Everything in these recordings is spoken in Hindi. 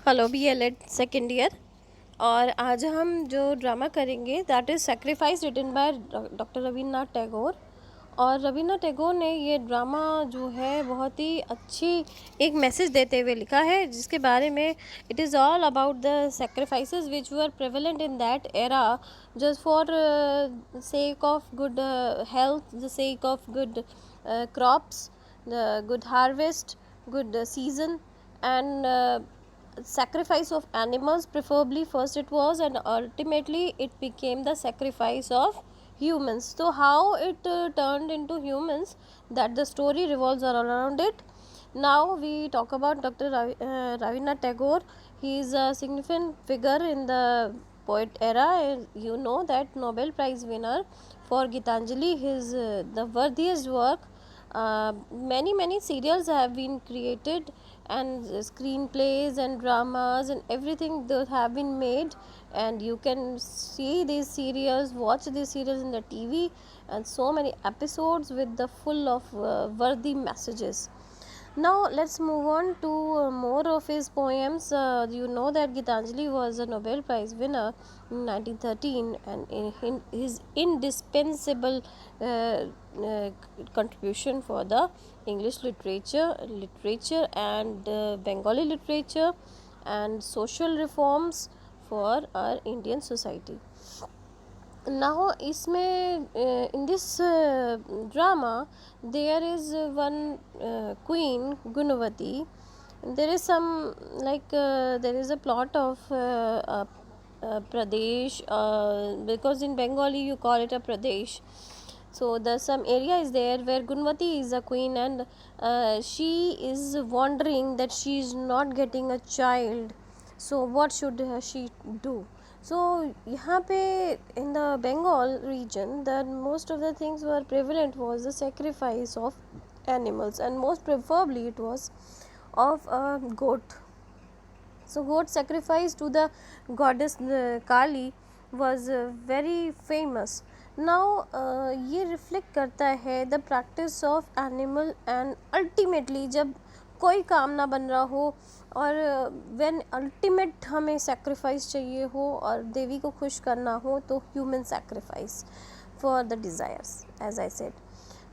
Hello BLED second year. और आज हम जो ड्रामा करेंगे that is sacrifice written by doctor Rabindranath Tagore. और रवीन्द्रनाथ टैगोर ने ये ड्रामा जो है बहुत ही अच्छी एक मैसेज देते हुए लिखा है, जिसके बारे में it is all about the sacrifices which were prevalent in that era just for sake of good health, the sake of good crops, the good harvest, good season, and sacrifice of animals preferably first it was, and ultimately it became the sacrifice of humans. So how it turned into humans, that the story revolves around it. Now we talk about Dr. Rabindranath Tagore. He is a significant figure in the poet era. You know that Nobel Prize winner for Gitanjali, his the worthiest work. Many serials have been created, and screenplays and dramas and everything that have been made, and you can see these serials, watch these serials in the TV, and so many episodes with the full of worthy messages. Now let's move on to more of his poems. You know that Gitanjali was a Nobel Prize winner in 1913, and in his indispensable contribution for the English literature and Bengali literature and social reforms for our Indian society. Now इसमें in this drama there is one queen Gunavati. There is some there is a plot of Pradesh, because in Bengali you call it a Pradesh. So the some area is there where Gunvati is a queen, and she is wondering that she is not getting a child. So what should she do? So यहाँ पे in the Bengal region, that most of the things were prevalent was the sacrifice of animals, and most preferably it was of a goat. So goat sacrifice to the goddess Kali was very famous. Now ये रिफ्लेक्ट करता है the practice of animal, and ultimately जब कोई काम ना बन रहा हो, और व्हेन अल्टीमेट हमें सेक्रीफाइस चाहिए हो और देवी को खुश करना हो, तो human sacrifice for the desires, as I said.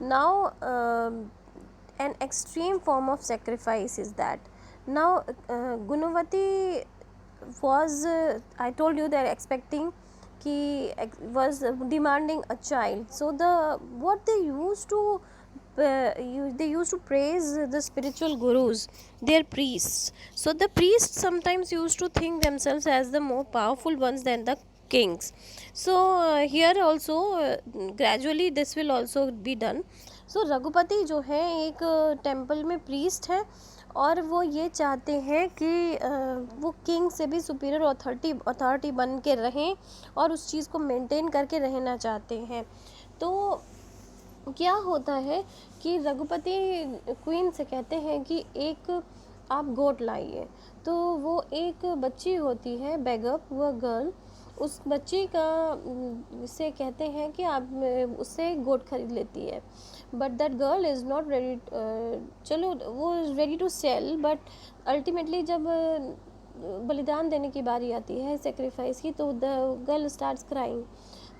Now an extreme form of sacrifice is that now Gunavati was I told you they're expecting ki was demanding a child. So the what they used to they used to praise the spiritual gurus, their priests. So the priests sometimes used to think themselves as the more powerful ones than the kings. So here also gradually this will also be done. सो रघुपति जो है एक टेम्पल में प्रीस्ट है, और वो ये चाहते हैं कि वो किंग से भी सुपीरियर अथॉरिटी बन के रहें, और उस चीज़ को मेंटेन करके रहना चाहते हैं. तो क्या होता है कि रघुपति क्वीन से कहते हैं कि एक आप गोट लाइए. तो वो एक बच्ची होती है बेगप, वह गर्ल, उस बच्ची का से कहते हैं कि आप उससे गोट खरीद लेती है. But that girl is not ready. चलो वो is ready to sell, but ultimately जब बलिदान देने की बारी आती है सेक्रीफाइस की, तो द गर्ल स्टार्ट्स क्राइंग.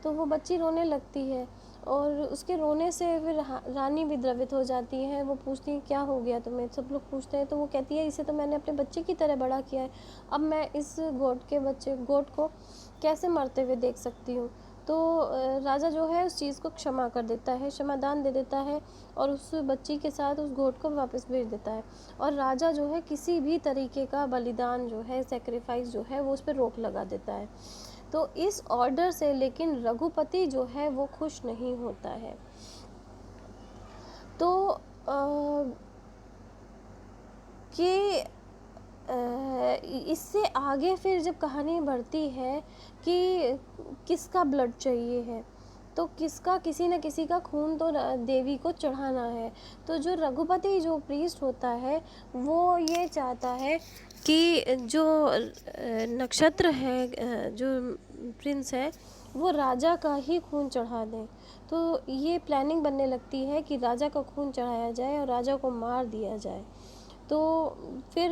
तो वो बच्ची रोने लगती है, और उसके रोने से फिर रानी भी द्रवित हो जाती है. वो पूछती है क्या हो गया तुम्हें, सब लोग पूछते हैं. तो वो कहती है इसे तो मैंने अपने बच्चे की तरह बड़ा किया है, अब मैं इस गोट को कैसे मरते हुए देख सकती हूँ. तो राजा जो है उस चीज़ को क्षमा कर देता है, क्षमादान दे देता है, और उस बच्ची के साथ उस गोट को वापस भेज देता है. और राजा जो है किसी भी तरीके का बलिदान जो है, सेक्रीफाइस जो है, वो उस पर रोक लगा देता है. तो इस ऑर्डर से लेकिन रघुपति जो है वो खुश नहीं होता है. तो कि इससे आगे फिर जब कहानी बढ़ती है कि किसका ब्लड चाहिए है, तो किसी न किसी का खून तो देवी को चढ़ाना है. तो जो रघुपति जो प्रीस्ट होता है वो ये चाहता है कि जो नक्षत्र है, जो प्रिंस है, वो राजा का ही खून चढ़ा दें. तो ये प्लानिंग बनने लगती है कि राजा का खून चढ़ाया जाए और राजा को मार दिया जाए. तो फिर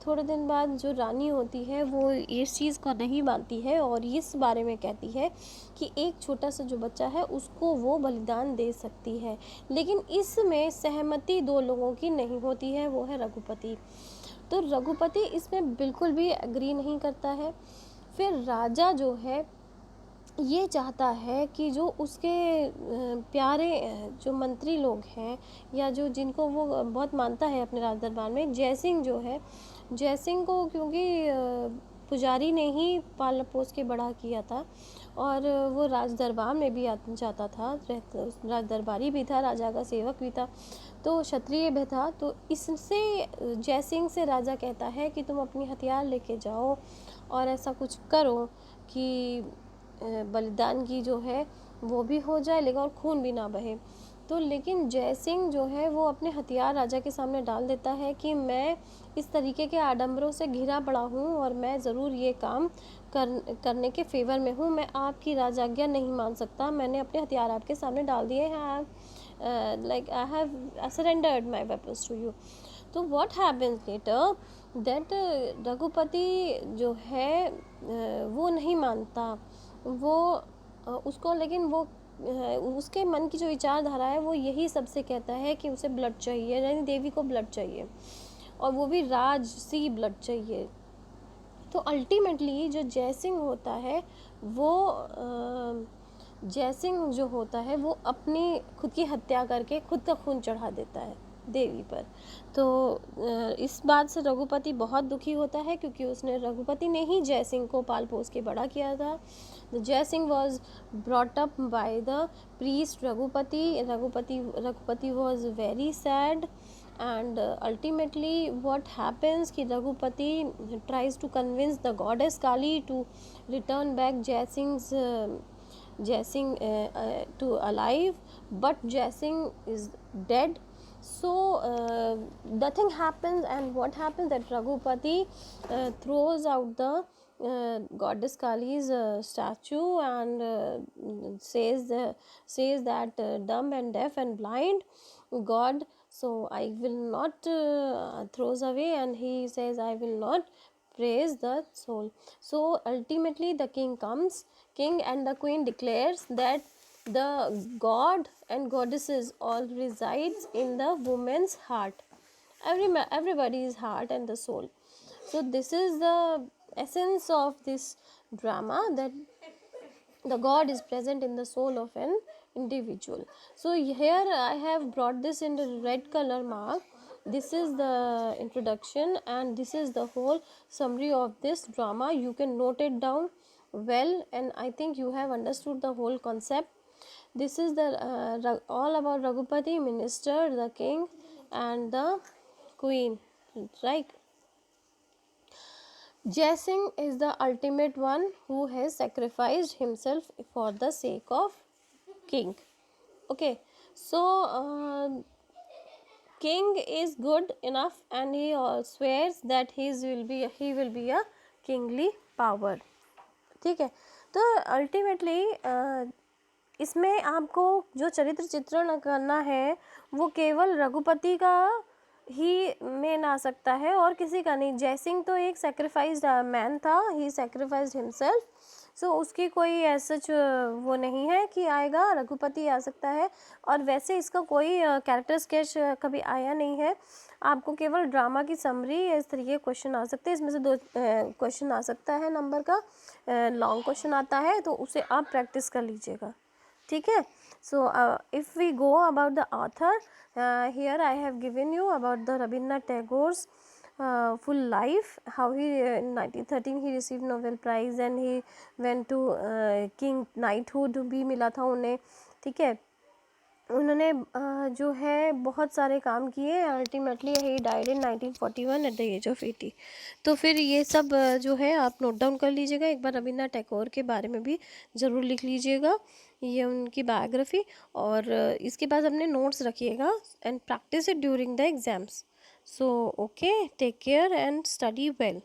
थोड़े दिन बाद जो रानी होती है वो इस चीज़ को नहीं मानती है और इस बारे में कहती है कि एक छोटा सा जो बच्चा है उसको वो बलिदान दे सकती है, लेकिन इसमें सहमति दो लोगों की नहीं होती है, वो है रघुपति। तो रघुपति इसमें बिल्कुल भी एग्री नहीं करता है। फिर राजा जो है ये चाहता है कि जो उसके प्यारे जो मंत्री लोग हैं या जो जिनको वो बहुत मानता है अपने राज दरबार में, जयसिंह जो है, जयसिंह को क्योंकि पुजारी ने ही पाल पोस के बड़ा किया था और वो राज दरबार में भी जाता था, राज दरबारी भी था, राजा का सेवक भी था, तो क्षत्रिय भी था। तो इससे जयसिंह से राजा कहता है कि तुम अपनी हथियार लेके जाओ और ऐसा कुछ करो कि बलिदान की जो है वो भी हो जाए लेकिन और खून भी ना बहे। तो लेकिन जयसिंह जो है वो अपने हथियार राजा के सामने डाल देता है कि मैं इस तरीके के आडंबरों से घिरा पड़ा हूँ और मैं ज़रूर ये काम करने के फेवर में हूँ, मैं आपकी राजाज्ञा नहीं मान सकता, मैंने अपने हथियार आपके सामने डाल दिए हैं, like I have surrendered my weapons to you। तो what happens later that Raghupati जो है वो नहीं मानता, वो उसको, लेकिन वो उसके मन की जो विचारधारा है वो यही सबसे कहता है कि उसे ब्लड चाहिए, यानी देवी को ब्लड चाहिए और वो भी राजसी ब्लड चाहिए। तो अल्टीमेटली जो जयसिंह होता है वो जयसिंह जो होता है वो अपनी खुद की हत्या करके खुद का खून चढ़ा देता है देवी पर। तो इस बात से रघुपति बहुत दुखी होता है क्योंकि उसने रघुपति ने ही जयसिंह को पाल पोस के बड़ा किया था। Jaisingh was brought up by the priest Raghupati was very sad and ultimately what happens कि Raghupati tries to convince the goddess Kali to return back Jaisingh to alive, but Jaisingh is dead। So nothing happens, and what happens that Raghupati throws out the goddess Kali's statue and says that dumb and deaf and blind god, so I will not throws away, and he says I will not praise the soul। So ultimately the king and the queen declares that the god and goddesses all resides in the woman's heart, everybody's heart and the soul। So this is the essence of this drama, that the god is present in the soul of an individual। So here I have brought this in the red color mark. This is the introduction and this is the whole summary of this drama. You can note it down well, and I think you have understood the whole concept। This is the all about Raghupati, minister, the king and the queen, right? Jaisingh is the ultimate one who has sacrificed himself for the sake of king। Okay, so king is good enough and he swears that he will be a kingly power। ठीक है, तो अल्टीमेटली इसमें आपको जो चरित्र चित्रण करना है वो केवल रघुपति का ही मेन आ सकता है और किसी का नहीं। जयसिंह तो एक सेक्रीफाइस्ड मैन था, ही सेक्रीफाइस्ड हिमसेल्फ, सो उसकी कोई ऐसा वो नहीं है कि आएगा, रघुपति आ सकता है। और वैसे इसका कोई कैरेक्टर स्केच कभी आया नहीं है, आपको केवल ड्रामा की समरी इस तरीके क्वेश्चन आ सकते हैं। इसमें से 2 क्वेश्चन आ सकता है नंबर का, लॉन्ग क्वेश्चन आता है तो उसे आप प्रैक्टिस कर लीजिएगा, ठीक है। So if we go about the author, here I have given you about the Rabindranath Tagore's full life, how he in 1913 he received Nobel Prize and he went to king knighthood भी मिला था उन्हें, ठीक है। उन्होंने जो है बहुत सारे काम किए, ultimately he died in 1941 at the age of 80। तो फिर ये सब जो है आप नोट डाउन कर लीजिएगा, एक बार रविन्द्रनाथ टैगोर के बारे में भी ज़रूर लिख लीजिएगा, ये उनकी बायोग्राफी, और इसके बाद अपने नोट्स रखिएगा and practice it during the exams. So okay, take care and study well.